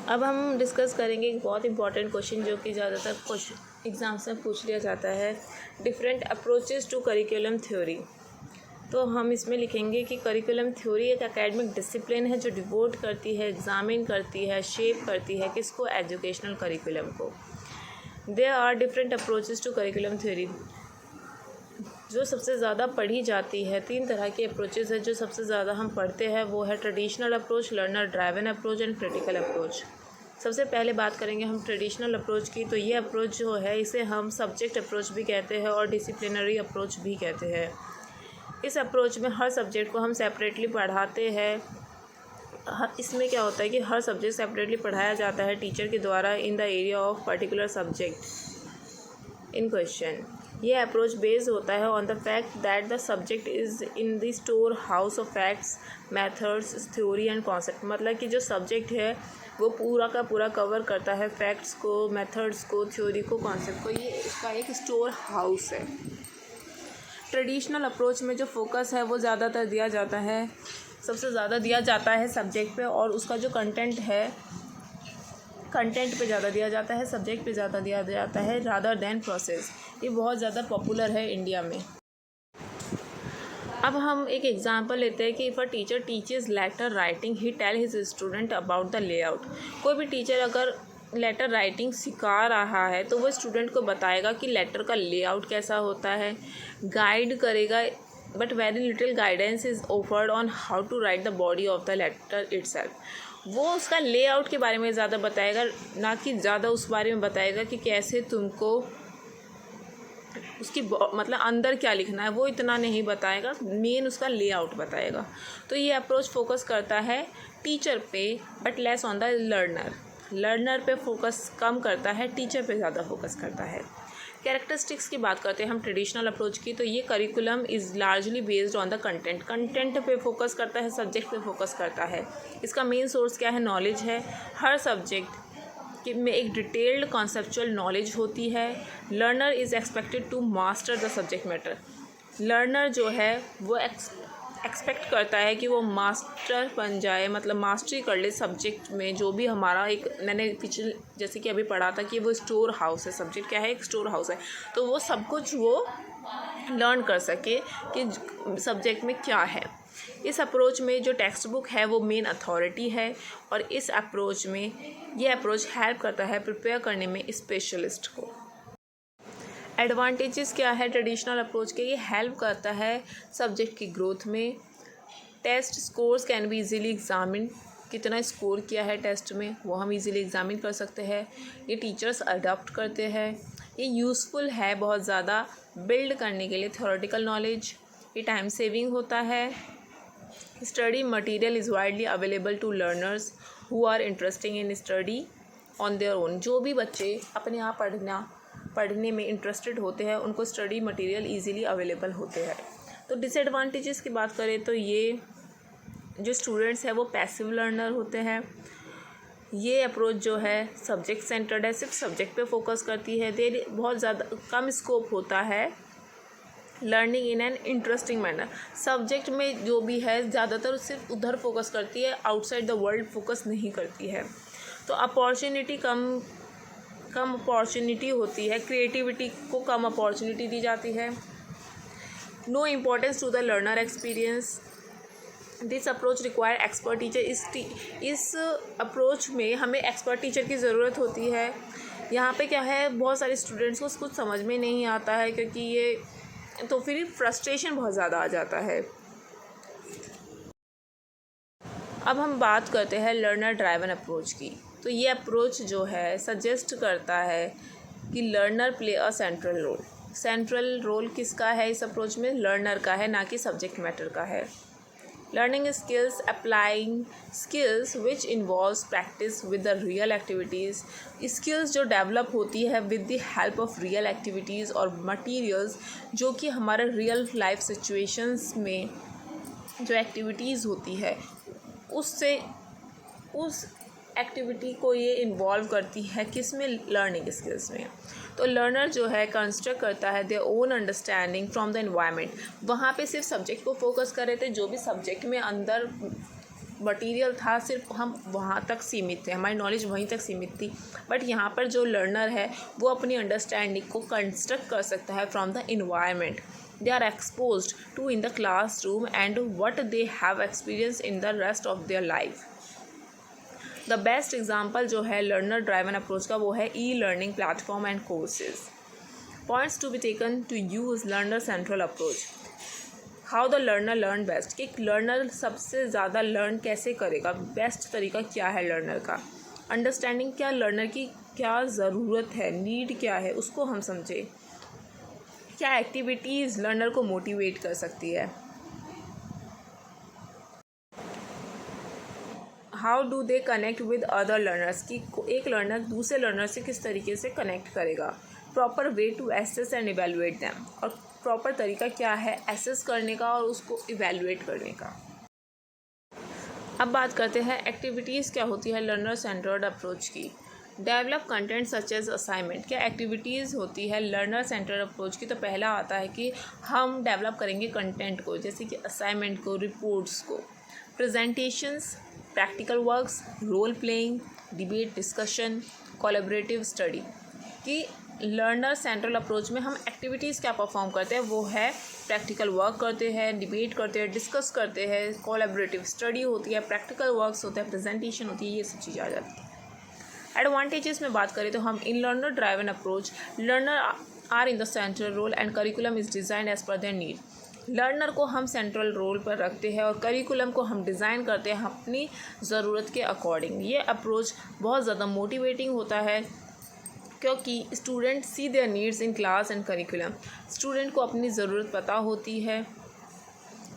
अब हम डिस्कस करेंगे एक बहुत इंपॉर्टेंट क्वेश्चन जो कि ज़्यादातर क्वेश्चन एग्ज़ाम्स में पूछ लिया जाता है, different approaches to curriculum theory. तो हम इसमें लिखेंगे कि करिकुलम थ्योरी एक एकेडमिक डिसिप्लिन है जो डिवोट करती है, एग्जामिन करती है, शेप करती है किसको, एजुकेशनल करिकुलम को। There are different approaches to curriculum theory. जो सबसे ज़्यादा पढ़ी जाती है, 3 तरह की अप्रोचेज़ है जो सबसे ज़्यादा हम पढ़ते हैं, वो है traditional approach, learner driven approach and critical approach. सबसे पहले बात करेंगे हम ट्रेडिशनल अप्रोच की। तो ये अप्रोच जो है इसे हम सब्जेक्ट अप्रोच भी कहते हैं और डिसिप्लिनरी अप्रोच भी कहते हैं। इस अप्रोच में हर सब्जेक्ट को हम सेपरेटली पढ़ाते हैं। इसमें क्या होता है कि हर सब्जेक्ट सेपरेटली पढ़ाया जाता है टीचर के द्वारा in the area of particular subject in question. ये अप्रोच बेस्ड होता है on the fact that the subject is in the store house of facts, methods, theory and concept. मतलब कि जो सब्जेक्ट है वो पूरा का पूरा कवर करता है फैक्ट्स को, मेथड्स को, थ्योरी को, कॉन्सेप्ट को। ये इसका एक स्टोर हाउस है। ट्रेडिशनल अप्रोच में जो फोकस है वो ज़्यादातर दिया जाता है, सबसे ज़्यादा दिया जाता है सब्जेक्ट पे, और उसका जो कंटेंट है कंटेंट पे ज़्यादा दिया जाता है, सब्जेक्ट पे ज़्यादा दिया जाता है रादर देन प्रोसेस। ये बहुत ज़्यादा पॉपुलर है इंडिया में। अब हम एक एग्जांपल लेते हैं कि if a teacher teaches letter writing he tell his student about the layout. कोई भी टीचर अगर लेटर राइटिंग सिखा रहा है तो वो स्टूडेंट को बताएगा कि लेटर का लेआउट कैसा होता है, गाइड करेगा, but very little guidance is offered on how to write the body of the letter itself. वो उसका लेआउट के बारे में ज़्यादा बताएगा, ना कि ज़्यादा उस बारे में बताएगा कि कैसे तुमको उसकी मतलब अंदर क्या लिखना है, वो इतना नहीं बताएगा, मेन उसका लेआउट बताएगा। तो ये अप्रोच फोकस करता है टीचर पे but less on the learner. Learner पे फोकस कम करता है, टीचर पे ज़्यादा फोकस करता है। कैरेक्टरिस्टिक्स की बात करते हैं हम ट्रेडिशनल अप्रोच की। तो ये curriculum is largely based on the content. Content पे फोकस करता है, सब्जेक्ट पे फोकस करता है। इसका मेन सोर्स क्या है, नॉलेज है। हर सब्जेक्ट में एक डिटेल्ड कॉन्सेप्चुअल नॉलेज होती है। Learner is expected to master the subject matter. Learner जो है वो एक्सपेक्ट करता है कि वो मास्टर बन जाए, मतलब मास्टरी कर ले सब्जेक्ट में। जो भी हमारा एक मैंने पिछले जैसे कि अभी पढ़ा था कि वो स्टोर हाउस है, सब्जेक्ट क्या है, एक स्टोर हाउस है। तो वो सब कुछ वो लर्न कर सके कि सब्जेक्ट में क्या है। इस अप्रोच में जो टेक्स्ट बुक है वो मेन अथॉरिटी है, और इस अप्रोच में ये अप्रोच हेल्प करता है प्रिपेयर करने में स्पेशलिस्ट को। एडवांटेजेस क्या है ट्रेडिशनल अप्रोच के, ये हेल्प करता है सब्जेक्ट की ग्रोथ में। Test scores can be easily examine. कितना स्कोर किया है टेस्ट में वो हम इजीली एग्जामिन कर सकते हैं। ये टीचर्स अडॉप्ट करते हैं। ये यूज़फुल है बहुत ज़्यादा बिल्ड करने के लिए थ्योरेटिकल नॉलेज। ये टाइम सेविंग होता है। Study material is widely available to learners who are interesting in study on their own. जो भी बच्चे अपने आप पढ़ने में इंटरेस्टेड होते हैं उनको स्टडी मटेरियल इजीली अवेलेबल होते हैं। तो डिसएडवांटेजेस की बात करें तो ये जो स्टूडेंट्स हैं वो पैसिव लर्नर होते हैं। ये अप्रोच जो है सब्जेक्ट सेंटर्ड है, सिर्फ सब्जेक्ट पे फोकस करती है। देर बहुत ज़्यादा कम स्कोप होता है learning in an interesting manner. Subject में जो भी है ज़्यादातर सिर्फ उधर फोकस करती है, आउटसाइड द वर्ल्ड फोकस नहीं करती है। तो अपॉर्चुनिटी कम अपॉर्चुनिटी होती है, क्रिएटिविटी को कम अपॉर्चुनिटी दी जाती है। No importance to the learner experience. This approach require expert teacher. इस अप्रोच में हमें एक्सपर्ट टीचर की ज़रूरत होती है। यहाँ पे क्या है, बहुत सारे स्टूडेंट्स को कुछ समझ में नहीं आता है, क्योंकि ये तो फिर फ्रस्ट्रेशन बहुत ज़्यादा आ जाता है। अब हम बात करते हैं लर्नर ड्राइवन अप्रोच की। तो ये अप्रोच जो है सजेस्ट करता है कि learner play a central role. Central role किसका है इस अप्रोच में, लर्नर का है, ना कि सब्जेक्ट मैटर का है। Learning skills, applying skills which involves practice with the real activities. Skills जो डेवलप होती है with the help of real activities और मटीरियल्स, जो कि हमारे रियल लाइफ सिचुएशंस में जो एक्टिविटीज़ होती है उससे उस एक्टिविटी को ये इन्वॉल्व करती है किस में, लर्निंग स्किल्स में। तो लर्नर जो है कंस्ट्रक्ट करता है their own understanding from the environment. वहाँ पे सिर्फ सब्जेक्ट को फोकस कर रहे थे, जो भी सब्जेक्ट में अंदर मटीरियल था सिर्फ हम वहाँ तक सीमित थे, हमारी नॉलेज वहीं तक सीमित थी। बट यहाँ पर जो लर्नर है वो अपनी अंडरस्टैंडिंग को कंस्ट्रक्ट कर सकता है from the environment they are exposed to in the classroom and what they have experienced in the rest of their life. The best example जो है learner driven approach का वो है e-learning platform and courses. Points to be taken to use learner central approach. How the learner learn best, कि learner सबसे ज़्यादा learn कैसे करेगा, बेस्ट तरीका क्या है learner का, अंडरस्टैंडिंग क्या learner की क्या ज़रूरत है, नीड क्या है उसको हम समझें, क्या एक्टिविटीज़ लर्नर को मोटिवेट कर सकती है, how do they connect with other learners, की एक लर्नर दूसरे लर्नर से किस तरीके से कनेक्ट करेगा, proper way to assess and evaluate them, और प्रॉपर तरीका क्या है एसेस करने का और उसको इवेलुएट करने का। अब बात करते हैं एक्टिविटीज़ क्या होती है लर्नर सेंटर्ड अप्रोच की। Develop content such as assignment, क्या एक्टिविटीज़ होती है लर्नर सेंटर अप्रोच की। तो पहला आता है कि हम डेवलप करेंगे कंटेंट को, जैसे कि असाइनमेंट को, रिपोर्ट्स को, presentations, practical works, role playing, debate, discussion, collaborative study. कि लर्नर सेंट्रल अप्रोच में हम एक्टिविटीज़ क्या परफॉर्म करते हैं, वो है प्रैक्टिकल वर्क करते हैं, डिबेट करते हैं, डिस्कस करते हैं, कोलैबोरेटिव स्टडी होती है, प्रैक्टिकल वर्क्स होता है, प्रेजेंटेशन होती है, ये सब चीज़ें आ जाती है। एडवांटेजेस में बात करें तो हम in learner driven approach learner are in the central role and curriculum is design as per their need. Learner को हम सेंट्रल रोल पर रखते हैं और करिकुलम को हम डिज़ाइन करते हैं अपनी ज़रूरत के अकॉर्डिंग। ये अप्रोच बहुत ज़्यादा मोटिवेटिंग होता है क्योंकि student see their needs in class and curriculum. Student को अपनी ज़रूरत पता होती है।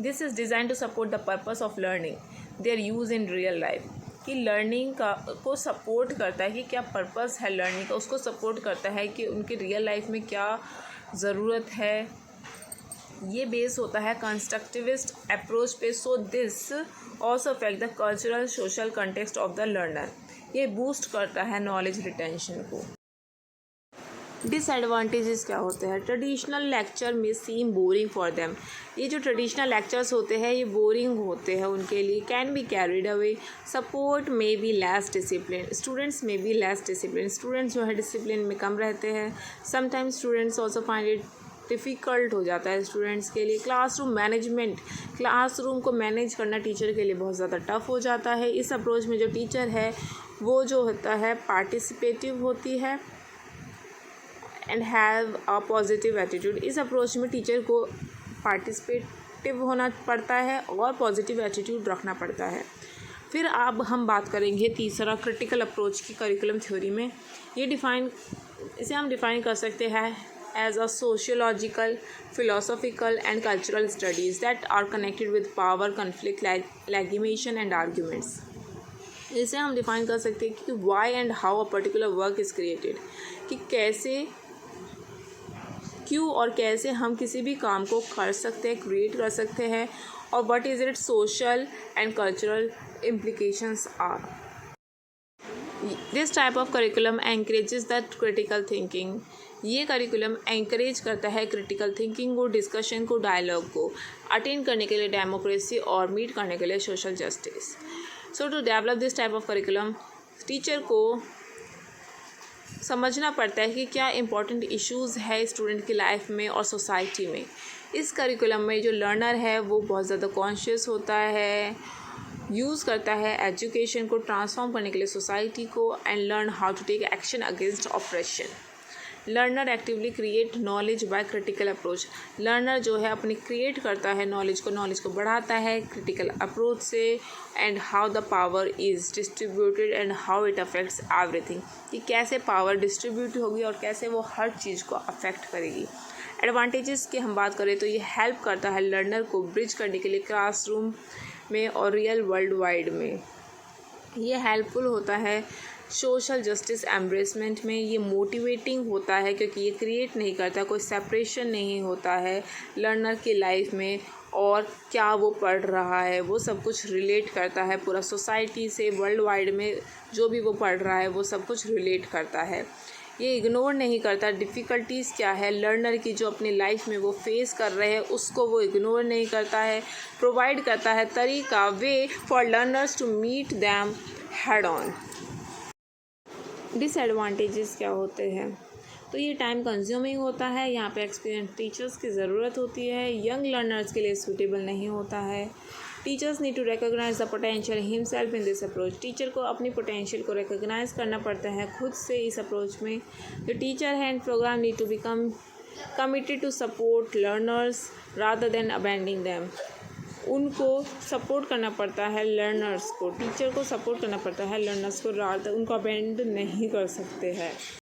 This is design to support the purpose of learning their use in real life. कि लर्निंग का को सपोर्ट करता है कि क्या पर्पस है लर्निंग का, उसको सपोर्ट करता है कि उनकी रियल लाइफ में क्या ज़रूरत है। ये बेस होता है कंस्ट्रक्टिविस्ट अप्रोच पे। So this also affect the cultural social context of the learner. ये बूस्ट करता है नॉलेज रिटेंशन को। डिसएडवांटेजेस क्या होते हैं, ट्रेडिशनल लेक्चर में सीम बोरिंग फॉर देम। ये जो ट्रेडिशनल लेक्चर्स होते हैं ये बोरिंग होते हैं उनके लिए। Can be carried away, support may be less discipline, students में बी लेस डिसिप्लिन, स्टूडेंट्स जो है डिसिप्लिन में कम रहते हैं। Sometimes students also find it difficult हो जाता है स्टूडेंट्स के लिए। क्लासरूम मैनेजमेंट, क्लासरूम को मैनेज करना टीचर के लिए बहुत ज़्यादा टफ हो जाता है। इस अप्रोच में जो टीचर है वो जो होता है पार्टिसिपेटिव होती है and have a positive attitude. इस अप्रोच में टीचर को पार्टिसिपेटिव होना पड़ता है और पॉजिटिव एटीट्यूड रखना पड़ता है। फिर अब हम बात करेंगे तीसरा क्रिटिकल अप्रोच की करिकुलम थ्योरी में। इसे हम डिफ़ाइन कर सकते हैं as a sociological, philosophical and cultural studies that are connected with power, conflict, legitimation and arguments. इसे हम डिफ़ाइन कर सकते हैं कि why and how a particular work is created, कि कैसे, क्यों और कैसे हम किसी भी काम को कर सकते हैं, क्रिएट कर सकते हैं, और what is it social and cultural implications are. This type of curriculum encourages the critical thinking. ये करिकुलम एनकरेज करता है क्रिटिकल थिंकिंग को, डिस्कशन को, डायलॉग को, अटेन करने के लिए डेमोक्रेसी और मीट करने के लिए social justice. So to develop this type of curriculum teacher को समझना पड़ता है कि क्या इम्पोर्टेंट इश्यूज़ है स्टूडेंट की लाइफ में और सोसाइटी में। इस करिकुलम में जो लर्नर है वो बहुत ज़्यादा कॉन्शियस होता है, यूज़ करता है एजुकेशन को ट्रांसफॉर्म करने के लिए सोसाइटी को, and learn how to take action against oppression. Learner actively create knowledge by critical approach. Learner जो है अपनी क्रिएट करता है नॉलेज को बढ़ाता है क्रिटिकल अप्रोच से, and how the power is distributed and how it affects everything, कि कैसे पावर डिस्ट्रीब्यूट होगी और कैसे वो हर चीज़ को अफेक्ट करेगी। एडवांटेजेस की हम बात करें तो ये हेल्प करता है लर्नर को ब्रिज करने के लिए क्लासरूम में और रियल वर्ल्ड वाइड में। ये हेल्पफुल होता है सोशल जस्टिस एम्ब्रेसमेंट में। ये मोटिवेटिंग होता है क्योंकि ये क्रिएट नहीं करता, कोई सेपरेशन नहीं होता है लर्नर की लाइफ में, और क्या वो पढ़ रहा है वो सब कुछ रिलेट करता है पूरा सोसाइटी से, वर्ल्ड वाइड में जो भी वो पढ़ रहा है वो सब कुछ रिलेट करता है। ये इग्नोर नहीं करता डिफ़िकल्टीज़ क्या है लर्नर की जो अपनी लाइफ में वो फेस कर रहे हैं उसको वो इग्नोर नहीं करता है, प्रोवाइड करता है तरीका way for learners to meet them head on. Disadvantages क्या होते हैं? तो ये टाइम कंज्यूमिंग होता है, यहाँ पे एक्सपीरियंस टीचर्स की ज़रूरत होती है, यंग लर्नर्स के लिए सूटेबल नहीं होता है। Teachers need to recognize the potential himself in this approach. Teacher को अपनी पोटेंशियल को रिकॉग्नाइज करना पड़ता है खुद से इस अप्रोच में। जो टीचर है and program need to become committed to support learners rather than abandoning them. उनको सपोर्ट करना पड़ता है लर्नर्स को, टीचर को सपोर्ट करना पड़ता है लर्नर्स को, रादर उनको अबैंडन नहीं कर सकते हैं।